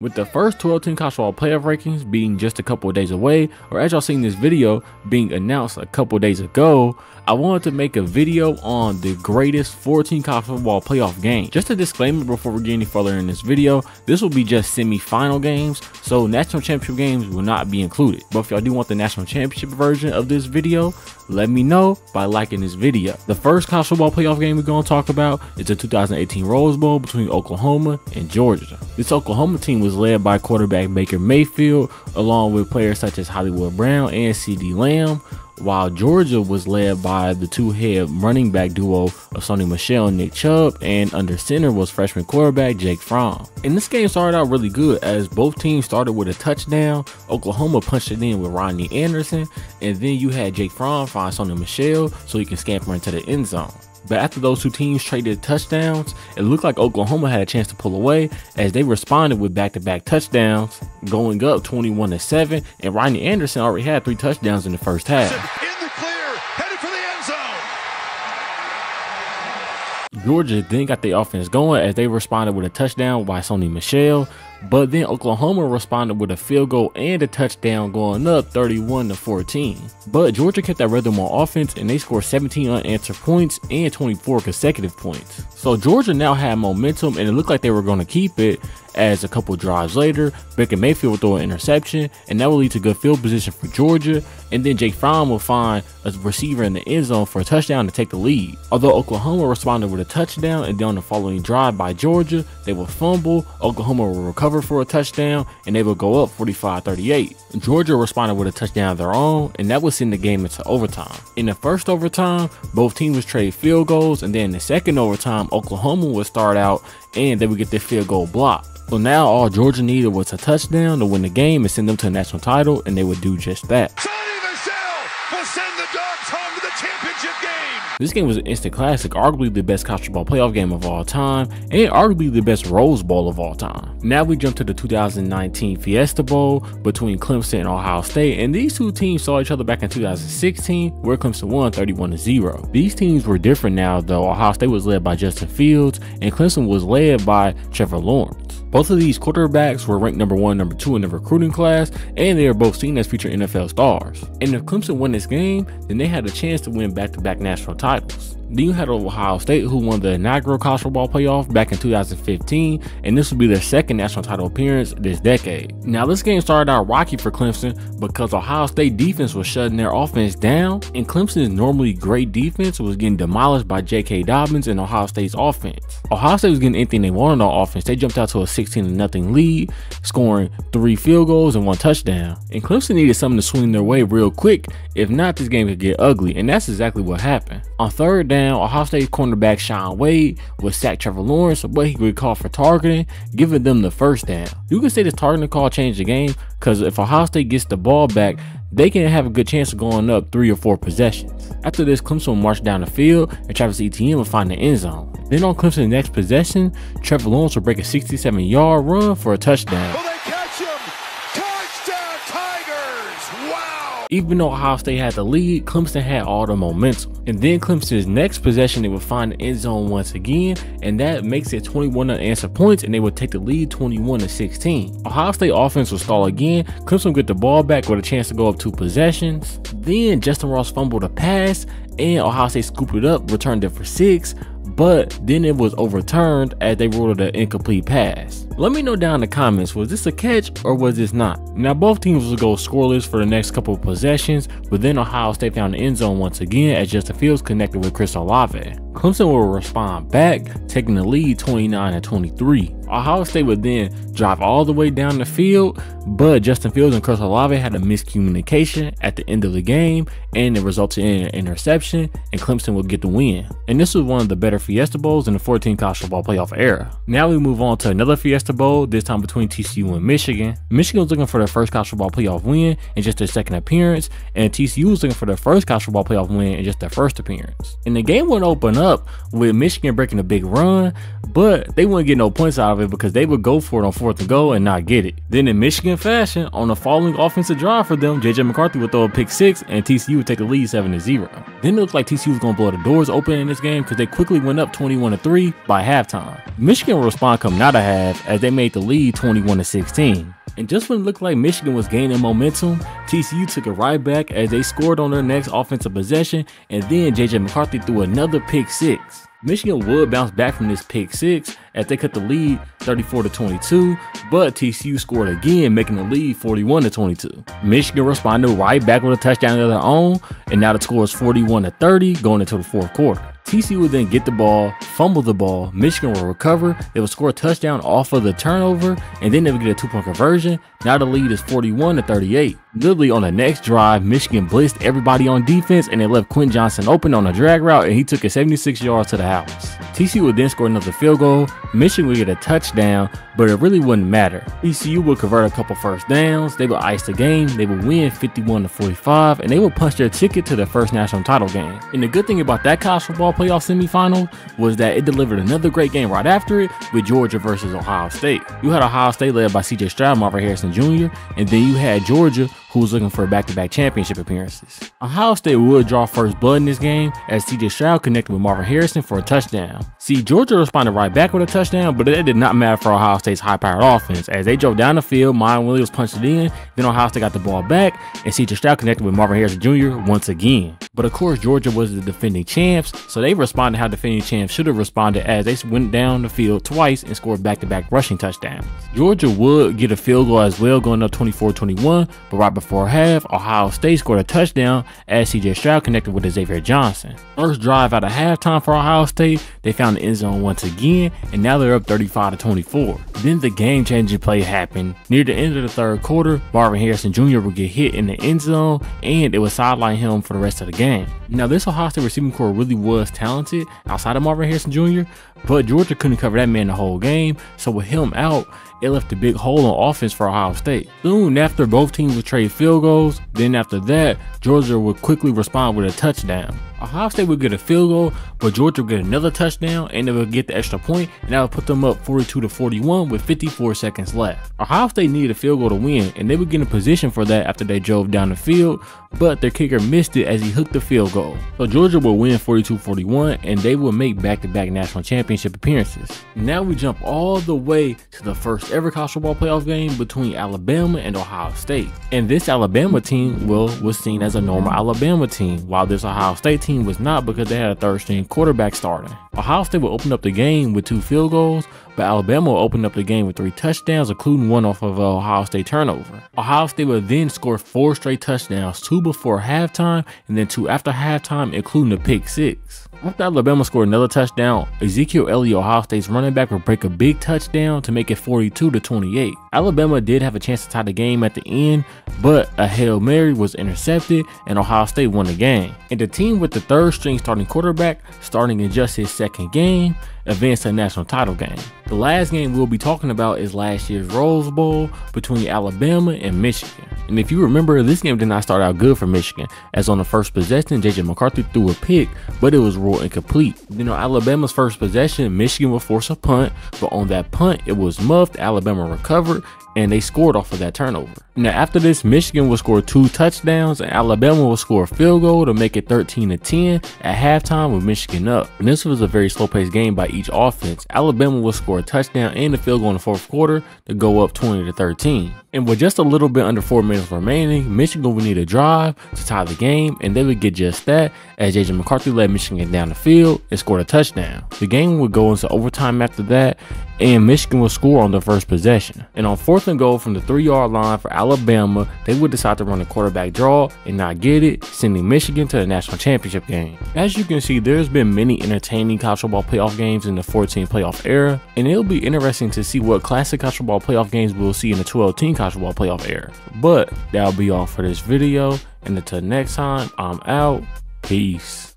With the first 12-team college football playoff rankings being just a couple of days away, or as y'all seen this video being announced a couple of days ago, I wanted to make a video on the greatest 14 college football playoff games. Just a disclaimer before we get any further in this video, this will be just semi-final games, so national championship games will not be included. But if y'all do want the national championship version of this video, let me know by liking this video. The first college football playoff game we're going to talk about is the 2018 Rose Bowl between Oklahoma and Georgia. This Oklahoma team was led by quarterback Baker Mayfield, along with players such as Hollywood Brown and CeeDee Lamb, while Georgia was led by the two-head running back duo of Sony Michel and Nick Chubb, and under center was freshman quarterback Jake Fromm. And this game started out really good as both teams started with a touchdown. Oklahoma punched it in with Rodney Anderson, and then you had Jake Fromm find Sony Michel so he can scamper into the end zone. But after those two teams traded touchdowns, it looked like Oklahoma had a chance to pull away as they responded with back-to-back touchdowns, going up 21-7, and Rodney Anderson already had 3 touchdowns in the first half. In the clear, headed for the end zone. Georgia then got their offense going as they responded with a touchdown by Sony Michel, but then Oklahoma responded with a field goal and a touchdown, going up 31-14. But Georgia kept that rhythm on offense and they scored 17 unanswered points and 24 consecutive points. So Georgia now had momentum and it looked like they were going to keep it, as a couple drives later, Baker Mayfield would throw an interception, and that will lead to good field position for Georgia, and then Jake Fromm will find a receiver in the end zone for a touchdown to take the lead. Although Oklahoma responded with a touchdown, and then on the following drive by Georgia, they will fumble, Oklahoma will recover for a touchdown, and they will go up 45-38. Georgia responded with a touchdown of their own, and that would send the game into overtime. In the first overtime, both teams would trade field goals, and then in the second overtime, Oklahoma would start out, and they would get their field goal blocked. So now all Georgia needed was a touchdown to win the game and send them to a national title, and they would do just that. Sony Michel will send the Dogs home to the championship game. This game was an instant classic, arguably the best college football playoff game of all time, and arguably the best Rose Bowl of all time. Now we jump to the 2019 Fiesta Bowl between Clemson and Ohio State, and these two teams saw each other back in 2016, where Clemson won 31-0. These teams were different now though. Ohio State was led by Justin Fields, and Clemson was led by Trevor Lawrence. Both of these quarterbacks were ranked number 1 and number 2 in the recruiting class, and they are both seen as future NFL stars. And if Clemson won this game, then they had a chance to win back-to-back national titles. Then you had Ohio State, who won the inaugural college football playoff back in 2015, and this would be their second national title appearance this decade. Now this game started out rocky for Clemson because Ohio State defense was shutting their offense down, and Clemson's normally great defense was getting demolished by J.K. Dobbins and Ohio State's offense. Ohio State was getting anything they wanted on offense. They jumped out to a 16-0 lead, scoring 3 field goals and 1 touchdown. And Clemson needed something to swing their way real quick. If not, this game could get ugly, and that's exactly what happened. On third down, Ohio State cornerback Sean Wade would sack Trevor Lawrence, but he would call for targeting, giving them the first down. You can say this targeting call changed the game, because if Ohio State gets the ball back, they can have a good chance of going up 3 or 4 possessions. After this, Clemson will march down the field, and Travis Etienne will find the end zone. Then on Clemson's next possession, Trevor Lawrence will break a 67-yard run for a touchdown. Will they catch him? Touchdown Tigers! Wow! Even though Ohio State had the lead, Clemson had all the momentum. And then Clemson's next possession, they would find the end zone once again, and that makes it 21 unanswered points, and they would take the lead 21-16. Ohio State offense would stall again. Clemson would get the ball back with a chance to go up 2 possessions. Then Justin Ross fumbled a pass, and Ohio State scooped it up, returned it for 6. But then it was overturned as they ruled it an incomplete pass. Let me know down in the comments, was this a catch or was this not? Now both teams would go scoreless for the next couple of possessions, but then Ohio State found the end zone once again as Justin Fields connected with Chris Olave. Clemson will respond back, taking the lead 29-23. Ohio State would then drive all the way down the field, but Justin Fields and Chris Olave had a miscommunication at the end of the game, and it resulted in an interception, and Clemson would get the win. And this was one of the better Fiesta Bowls in the 14 college football playoff era. Now we move on to another Fiesta Bowl, this time between TCU and Michigan. Michigan was looking for their first college football playoff win in just their second appearance, and TCU was looking for their first college football playoff win in just their first appearance. And the game would open up with Michigan breaking a big run, but they wouldn't get no points out of it because they would go for it on 4th and goal and not get it. Then in Michigan fashion, on the following offensive drive for them, JJ McCarthy would throw a pick 6 and TCU would take the lead 7-0. Then it looked like TCU was going to blow the doors open in this game because they quickly went up 21-3 by halftime. Michigan would respond coming out of half as as they made the lead 21-16. And just when it looked like Michigan was gaining momentum, TCU took it right back as they scored on their next offensive possession, and then JJ McCarthy threw another pick six. Michigan would bounce back from this pick six as they cut the lead 34-22, but TCU scored again, making the lead 41-22. Michigan responded right back with a touchdown of their own, and now the score is 41-30 going into the fourth quarter. TCU would then get the ball, fumble the ball, Michigan will recover, they will score a touchdown off of the turnover, and then they would get a 2-point conversion. Now the lead is 41-38. Literally on the next drive, Michigan blitzed everybody on defense and they left Quinn Johnson open on a drag route, and he took it 76 yards to the house. TCU would then score another field goal, Michigan would get a touchdown, but it really wouldn't matter. TCU would convert a couple first downs, they would ice the game, they would win 51-45, and they would punch their ticket to their first national title game. And the good thing about that college football playoff semifinal was that it delivered another great game right after it with Georgia versus Ohio State. You had Ohio State led by CJ Stroud, Marvin Harrison Jr., and then you had Georgia, who was looking for back-to-back championship appearances. Ohio State would draw first blood in this game as CJ Stroud connected with Marvin Harrison for a touchdown. See, Georgia responded right back with a touchdown, but that did not matter for Ohio State's high-powered offense as they drove down the field, Mine Williams punched it in, then Ohio State got the ball back, and CJ Stroud connected with Marvin Harrison Jr. once again. But of course, Georgia was the defending champs, so they responded how defending champs should have responded as they went down the field twice and scored back-to-back rushing touchdowns. Georgia would get a field goal as well, going up 24-21, but right before half, Ohio State scored a touchdown as CJ Stroud connected with Xavier Johnson. First drive out of halftime for Ohio State, they found the end zone once again, and now they're up 35-24. Then the game-changing play happened. Near the end of the third quarter, Marvin Harrison Jr. would get hit in the end zone, and it would sideline him for the rest of the game. Now, this Ohio State receiving core really was talented outside of Marvin Harrison Jr., but Georgia couldn't cover that man the whole game, so with him out, it left a big hole on offense for Ohio State. Soon after, both teams would trade field goals. Then after that, Georgia would quickly respond with a touchdown. Ohio State would get a field goal, but Georgia would get another touchdown, and they would get the extra point, and that would put them up 42-41 with 54 seconds left. Ohio State needed a field goal to win, and they would get in position for that after they drove down the field, but their kicker missed it as he hooked the field goal. So Georgia would win 42-41, and they would make back-to-back national championship appearances. Now we jump all the way to the first ever college football playoff game between Alabama and Ohio State. And this Alabama team, was seen as a normal Alabama team, while this Ohio State team was not because they had a third-string quarterback starting. Ohio State would open up the game with 2 field goals, but Alabama will open up the game with 3 touchdowns, including one off of an Ohio State turnover. Ohio State would then score 4 straight touchdowns, 2 before halftime, and then 2 after halftime, including a pick 6. After Alabama scored another touchdown, Ezekiel Elliott, Ohio State's running back, would break a big touchdown to make it 42-28. Alabama did have a chance to tie the game at the end, but a Hail Mary was intercepted and Ohio State won the game. And the team with the third-string starting quarterback, starting in just his second game, advanced to the national title game. The last game we'll be talking about is last year's Rose Bowl between Alabama and Michigan. And if you remember, this game did not start out good for Michigan, as on the first possession, JJ McCarthy threw a pick, but it was ruled incomplete. Alabama's first possession, Michigan would force a punt, but on that punt, it was muffed, Alabama recovered, and they scored off of that turnover. Now after this, Michigan would score 2 touchdowns and Alabama would score a field goal to make it 13-10 at halftime with Michigan up. And this was a very slow-paced game by each offense. Alabama would score a touchdown and a field goal in the fourth quarter to go up 20-13. And with just a little bit under 4 minutes remaining, Michigan would need a drive to tie the game, and they would get just that as JJ McCarthy led Michigan down the field and scored a touchdown. The game would go into overtime after that, and Michigan would score on the first possession. And on 4th and goal from the 3-yard line for Alabama, they would decide to run a quarterback draw and not get it, sending Michigan to the national championship game. As you can see, there's been many entertaining college football playoff games in the 14 playoff era, and it'll be interesting to see what classic college football playoff games we'll see in the 12-team college football playoff era. But that'll be all for this video, and until next time, I'm out. Peace.